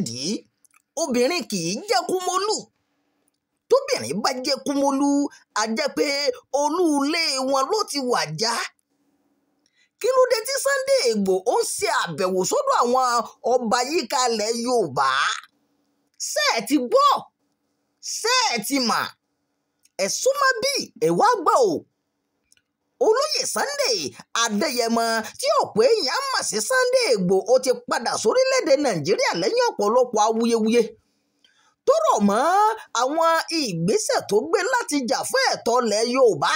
nídìí obìnrin kì í jẹ́ kúmólú tóbìnrin bá jẹ́ kúmólú a jẹ́ pé olú ilé wọn ló ti wàjà. Kí ló dé tí Sunday Igboho ń ṣe àbẹ̀wò sọ́dọ̀ àwọn ọba yíká ilẹ̀ Yorùbá? Ṣé ẹ ti gbọ́? Ṣé ẹ ti mà? Ẹ súnmọ́ bí ẹ wá gbọ́ o. Olóyè Sunday Adéyẹmọ tí ọ̀pọ̀ èèyàn mọ̀ sí Sunday Igboho ti padà sórílẹ̀-èdè Nàìjíríà lẹ́yìn ọ̀pọ̀lọpọ̀ awuyewuye tó rọ̀ mọ́ àwọn ìgbésẹ̀ tó gbé láti jà fún ẹ̀tọ́ ilẹ̀ Yorùbá.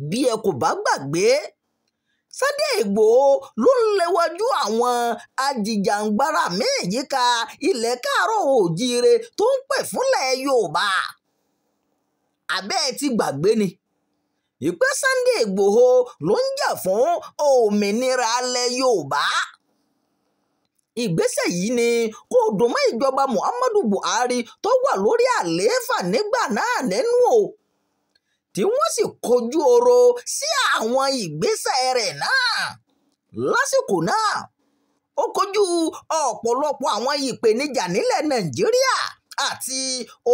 Bí ẹ kò bá gbàgbé, Sunday Igboho ló ń léwájú àwọn ajìjàǹgbara míì yíká ilẹ̀ káàárọ̀ oòjíire tó ń pè fúnlẹ̀ Yorùbá. Àbẹ́ ẹ ti gbàgbé ni ìpè Sunday Igboho ló ń jà fún òmìnira ilẹ̀ Yorùbá. Ìgbésẹ̀ yìí ni kò dùn mọ́ ìjọba Muhammadu Buhari tó wà lórí àlééfà nígbà náà nínú o, tí wọ́n sì kojú oro sí àwọn ìgbésẹ̀ rẹ̀ náà. Lásìkò náà ó kojú ọ̀pọ̀lọpọ̀ àwọn ìpèníjà nílẹ̀ Nàìjíríà àti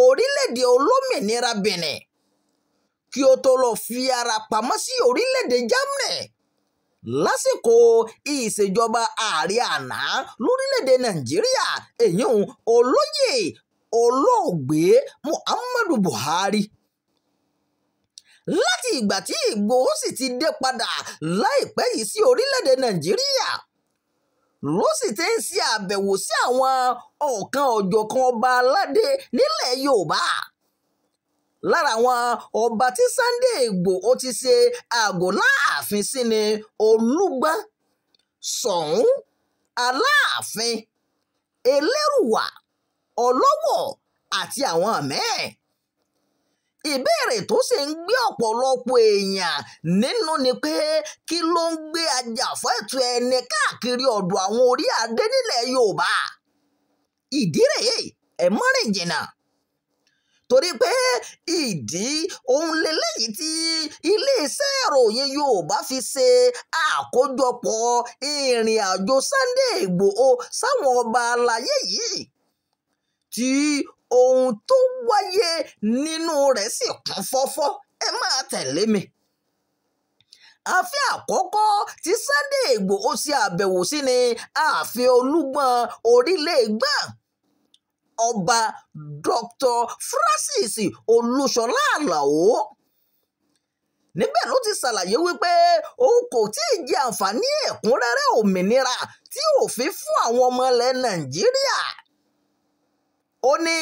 orílẹ̀-èdè olómìnira Benin kí ó tó lọ fi ara pamọ́ sí orílẹ̀-èdè Germany lásìkò ìṣèjọba ààrẹ àná lórílẹ̀-èdè Nàìjíríà èyún olóyè olóògbé Muhammadu Buhari. Láti ìgbà tí Igboho sì ti dé padà láìpẹ́ yìí sí orílẹ̀-èdè Nàìjíríà ló sì ti ń ṣe àbẹ̀wò sí àwọn ọ̀kan ọ̀jọ̀kan ọba aládé nílẹ̀ Yorùbá. Lára àwọn ọba tí Sunday Igboho ti ṣe àgọ́ láàfin sí ni Olúgbọ́n, Ṣọ̀ún, Aláàfin, Elérùwà, Ọlọ́wọ̀ àti àwọn míì. Ìbéèrè tó sì ń gbé ọ̀pọ̀lọpọ̀ èèyàn nínú ni pé kí ló ń gbé ajàfẹ́tọ̀ọ́ ẹni káàkiri ọ̀dọ̀ àwọn orí adé nílẹ̀ Yorùbá? Ìdí rèé, ẹ má rìn jìnnà. Torí pé ìdí ohun lélẹ́yìí tí iléeṣẹ́ ìròyìn Yorùbá fi ṣe àkójọpọ̀ ìrìn àjò Sunday Igboho sáwọn ọba aláyé yìí, tí ohun tó wáyé nínú rẹ̀ sì kún fọ́fọ́. Ẹ máa tẹ̀lé mi. Ààfin àkọ́kọ́ tí Sunday Igboho ṣe àbẹ̀wò sí ni ààfin Olúgbọ́n Orílẹ̀-Ègbọ́n, ọba Dr. Francis Olúṣọlá Àlàó. Níbẹ̀ ló ti ṣàlàyé wípé òun kò tí ì jẹ àǹfààní ẹ̀kúnrẹ́rẹ́ òmìnira tí òfin fún àwọn ọmọ ilẹ̀ Nàìjíríà. Ó ní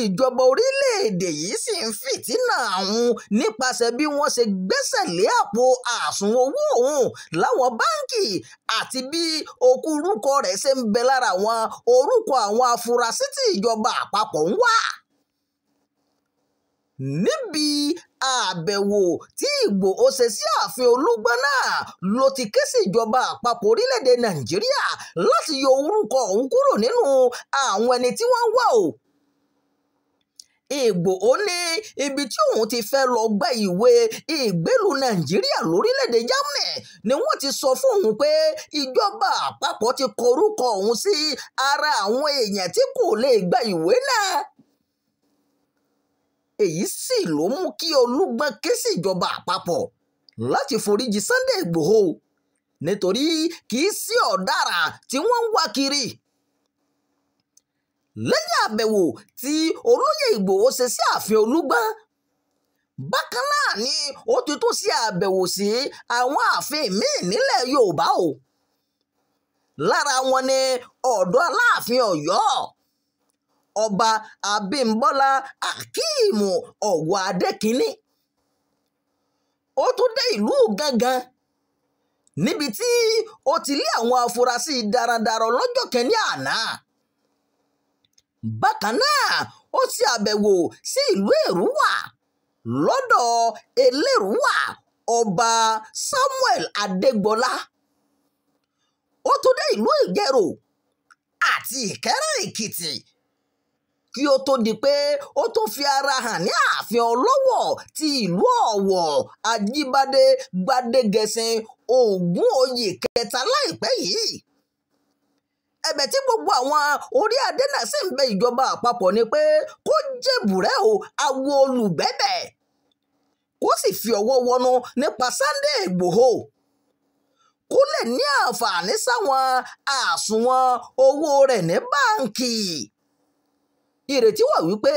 ìjọba orílẹ̀-èdè yìí sì ń fìtínà òun nípasẹ̀ bí wọ́n ṣe gbẹ́sẹ̀ lé àpò àsùnwọ̀n owó òun láwọn báǹkì àti bí orúkọ rẹ̀ ṣe ń bẹ lára àwọn orúkọ àwọn afurasí tí ìjọba àpapọ̀ ń wá. Níbi àbẹ̀wò tí Igboho ṣe sí ààfin Olúgbọ́n náà ló ti ké sí ìjọba àpapọ̀ orílẹ̀-èdè Nàìjíríà láti yọ orúkọ òun kúrò nínú àwọn ẹni tí wọ́n wá o. Igboho ní ibi tí òun ti fẹ́ lọ gba ìwé ìgbélú Nàìjíríà lórílẹ̀-èdè Germany ni wọ́n ti sọ fún òun pé ìjọba àpapọ̀ ti kọ orúkọ òun sí ara àwọn èèyàn tí kò lè gba ìwé náà. Èyí sì ló mú kí Olúgbọ́n ké sí ìjọba àpapọ̀ láti foríjì Sunday Igboho nítorí kì í sí ọ̀daràn tí wọ́n ń wá kiri. Lẹ́yìn àbẹ̀wò tí olóyè Igboho ṣe sí ààfin Olúgbọ́n, bákan náà ni ó ti tún ṣe àbẹ̀wò sí àwọn ààfin míì nílẹ̀ Yorùbá o. Lára wọn ni ọ̀dọ̀ Aláàfin Ọ̀yọ́, ọba Abímbọ́lá Akeem Ọ̀wọ̀ Adékínní. Ó tún dé ìlú Gángan níbi tí ó ti lé àwọn afurasí darandaran lọ́jọ́ kẹ́ni àná. Bákan náà ó ṣe àbẹ̀wò sí ìlú Èrúwà lọ́dọ̀ Elérùwà ọba Samuel Adégbọlá. Ó tún dé ìlú Ìjẹ̀rò àti Ìkẹ́rẹ́ Èkìtì kí ó tó di pé ó tún fi ara hàn ní ààfin Ọlọ́wọ̀ ti ìlú Ọ̀wọ̀ Ajíbádé Gbádégẹṣin Ògúnoyè kẹta láìpẹ́ yìí. ẹ̀bẹ̀ tí gbogbo àwọn orí adé náà sì ń bẹ ìjọba àpapọ̀ ni pé kó jèbùrẹ́ o awo olùgbẹ́bẹ̀ kó sì fi ọwọ́ wọnú nípa Sunday Ìgbòho kó lè ní àǹfààní sáwọn àsùnwọ̀n owó rẹ̀ ní báǹkì. Ìrètí wà wípé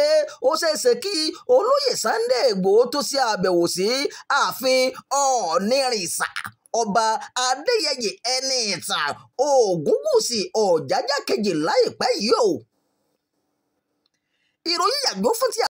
ó ṣeéṣe kí olóyè Sunday Ìgbòho tó ṣe àbẹ̀wò sí ààfin Ọ̀ọ̀nìrìṣà ọba Adéyẹyè Ẹniìtàn Ògúnwùsì Ọ̀jájá kejì láìpẹ́ yìí o. Ìròyìn yàgbó fún ti